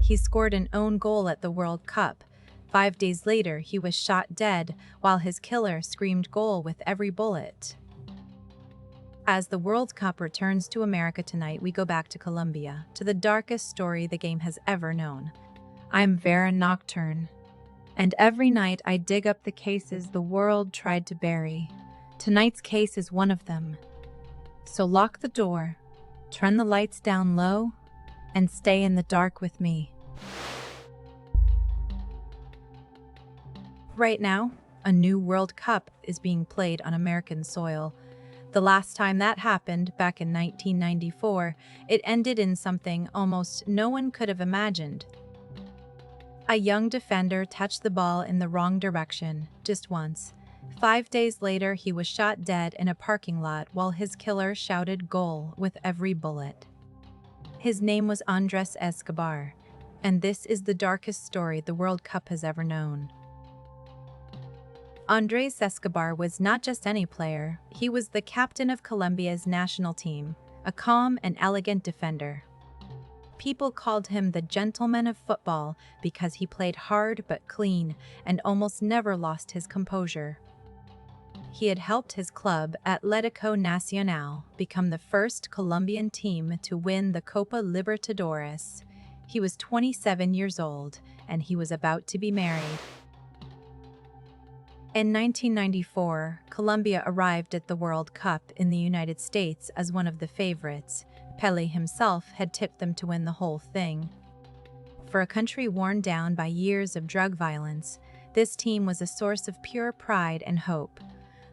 He scored an own goal at the World Cup. 5 days later, he was shot dead while his killer screamed goal with every bullet. As the World Cup returns to America tonight, we go back to Colombia, to the darkest story the game has ever known. I'm Vera Nocturne, and every night I dig up the cases the world tried to bury. Tonight's case is one of them. So lock the door, turn the lights down low, and stay in the dark with me. Right now, a new World Cup is being played on American soil. The last time that happened, back in 1994, it ended in something almost no one could have imagined. A young defender touched the ball in the wrong direction, just once. 5 days later, he was shot dead in a parking lot while his killer shouted goal with every bullet. His name was Andrés Escobar, and this is the darkest story the World Cup has ever known. Andrés Escobar was not just any player, he was the captain of Colombia's national team, a calm and elegant defender. People called him the gentleman of football because he played hard but clean and almost never lost his composure. He had helped his club, Atlético Nacional, become the first Colombian team to win the Copa Libertadores. He was 27 years old, and he was about to be married. In 1994, Colombia arrived at the World Cup in the United States as one of the favorites. Pelé himself had tipped them to win the whole thing. For a country worn down by years of drug violence, this team was a source of pure pride and hope.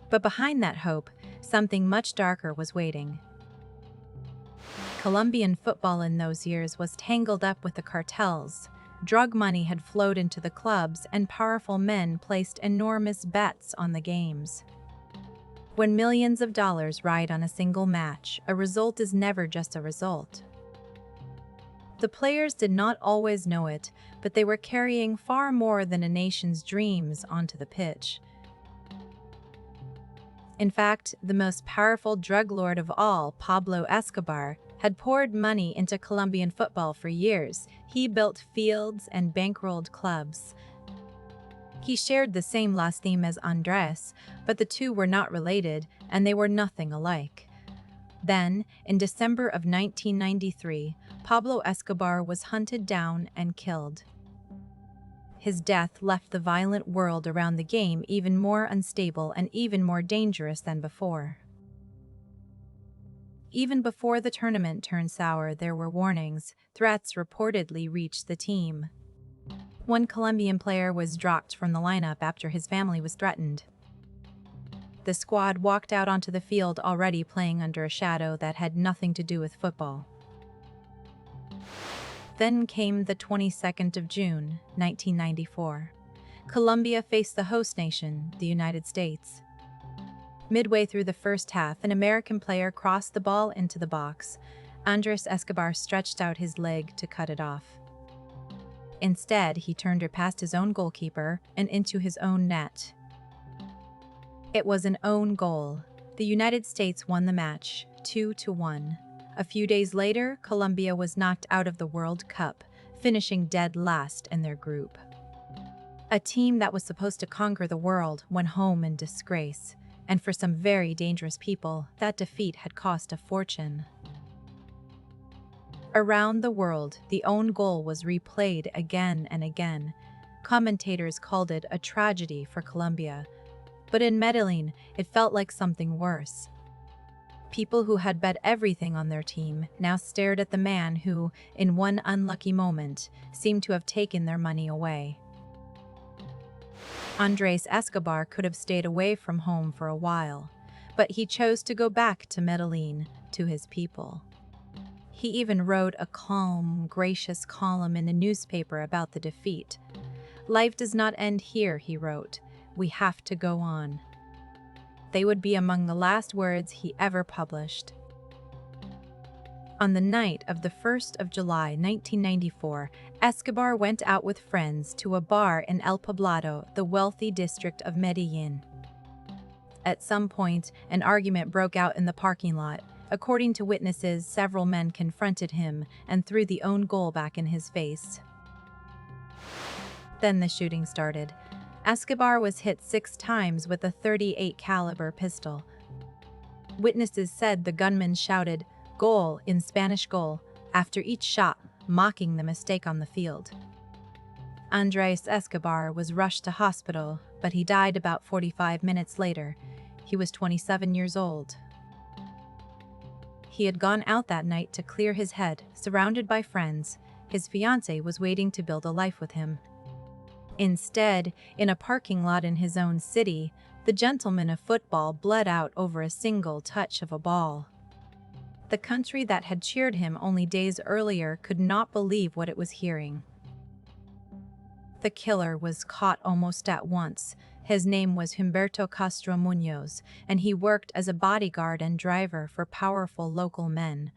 But behind that hope, something much darker was waiting. Colombian football in those years was tangled up with the cartels. Drug money had flowed into the clubs, and powerful men placed enormous bets on the games. When millions of dollars ride on a single match, a result is never just a result. The players did not always know it, but they were carrying far more than a nation's dreams onto the pitch. In fact, the most powerful drug lord of all, Pablo Escobar, had poured money into Colombian football for years. He built fields and bankrolled clubs. He shared the same last name as Andrés, but the two were not related, and they were nothing alike. Then, in December of 1993, Pablo Escobar was hunted down and killed. His death left the violent world around the game even more unstable and even more dangerous than before. Even before the tournament turned sour, there were warnings. Threats reportedly reached the team. One Colombian player was dropped from the lineup after his family was threatened. The squad walked out onto the field already playing under a shadow that had nothing to do with football. Then came the 22nd of June, 1994. Colombia faced the host nation, the United States. Midway through the first half, an American player crossed the ball into the box. Andrés Escobar stretched out his leg to cut it off. Instead, he turned her past his own goalkeeper and into his own net. It was an own goal. The United States won the match, 2-1. A few days later, Colombia was knocked out of the World Cup, finishing dead last in their group. A team that was supposed to conquer the world went home in disgrace. And for some very dangerous people, that defeat had cost a fortune. Around the world, the own goal was replayed again and again. Commentators called it a tragedy for Colombia. But in Medellín, it felt like something worse. People who had bet everything on their team now stared at the man who, in one unlucky moment, seemed to have taken their money away. Andrés Escobar could have stayed away from home for a while, but he chose to go back to Medellín, to his people. He even wrote a calm, gracious column in the newspaper about the defeat. "Life does not end here," he wrote. "We have to go on." They would be among the last words he ever published. On the night of the 1st of July, 1994, Escobar went out with friends to a bar in El Poblado, the wealthy district of Medellín. At some point, an argument broke out in the parking lot. According to witnesses, several men confronted him and threw the own goal back in his face. Then the shooting started. Escobar was hit 6 times with a .38 caliber pistol. Witnesses said the gunman shouted, "Goal" in Spanish goal, after each shot, mocking the mistake on the field. Andrés Escobar was rushed to hospital, but he died about 45 minutes later. He was 27 years old. He had gone out that night to clear his head, surrounded by friends. His fiancée was waiting to build a life with him. Instead, in a parking lot in his own city, the gentleman of football bled out over a single touch of a ball. The country that had cheered him only days earlier could not believe what it was hearing. The killer was caught almost at once. His name was Humberto Castro Muñoz, and he worked as a bodyguard and driver for powerful local men.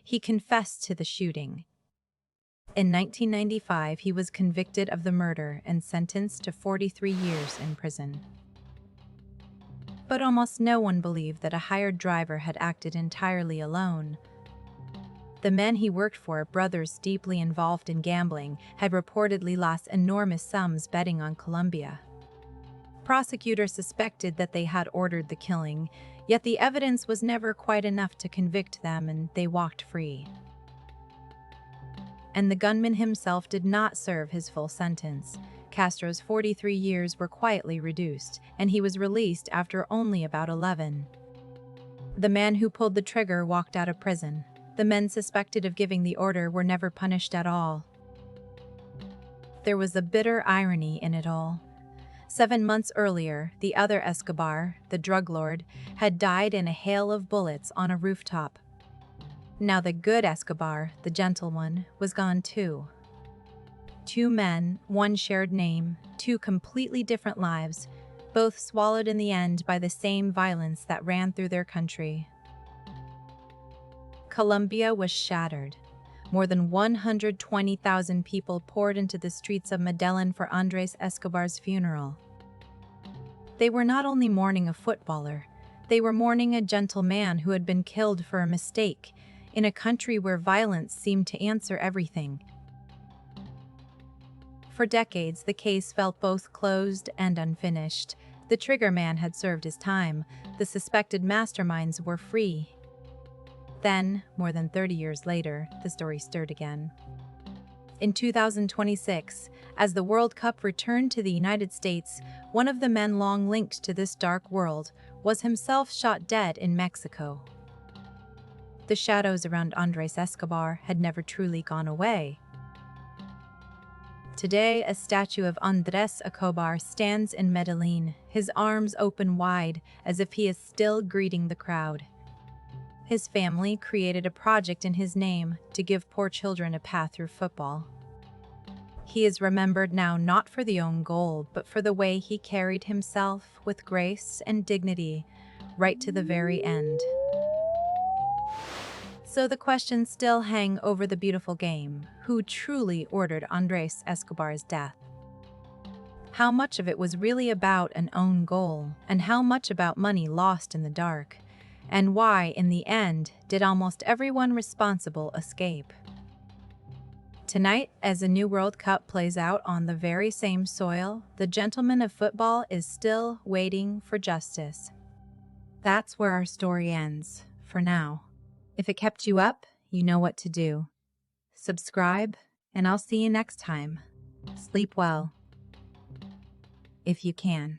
He confessed to the shooting. In 1995, he was convicted of the murder and sentenced to 43 years in prison. But almost no one believed that a hired driver had acted entirely alone. The men he worked for, brothers deeply involved in gambling, had reportedly lost enormous sums betting on Colombia. Prosecutors suspected that they had ordered the killing, yet the evidence was never quite enough to convict them, and they walked free. And the gunman himself did not serve his full sentence. Castro's 43 years were quietly reduced, and he was released after only about 11. The man who pulled the trigger walked out of prison. The men suspected of giving the order were never punished at all. There was a bitter irony in it all. 7 months earlier, the other Escobar, the drug lord, had died in a hail of bullets on a rooftop. Now the good Escobar, the gentle one, was gone too. 2 men, one shared name, 2 completely different lives, both swallowed in the end by the same violence that ran through their country. Colombia was shattered. More than 120,000 people poured into the streets of Medellín for Andrés Escobar's funeral. They were not only mourning a footballer, they were mourning a gentle man who had been killed for a mistake, in a country where violence seemed to answer everything. For decades, the case felt both closed and unfinished. The trigger man had served his time. The suspected masterminds were free. Then, more than 30 years later, the story stirred again. In 2026, as the World Cup returned to the United States, one of the men long linked to this dark world was himself shot dead in Mexico. The shadows around Andrés Escobar had never truly gone away. Today, a statue of Andrés Escobar stands in Medellín, his arms open wide, as if he is still greeting the crowd. His family created a project in his name to give poor children a path through football. He is remembered now not for the own goal, but for the way he carried himself with grace and dignity, right to the very end. So the questions still hang over the beautiful game. Who truly ordered Andrés Escobar's death? How much of it was really about an own goal, and how much about money lost in the dark? And why, in the end, did almost everyone responsible escape? Tonight, as the new World Cup plays out on the very same soil, the gentleman of football is still waiting for justice. That's where our story ends, for now. If it kept you up, you know what to do. Subscribe, and I'll see you next time. Sleep well. If you can.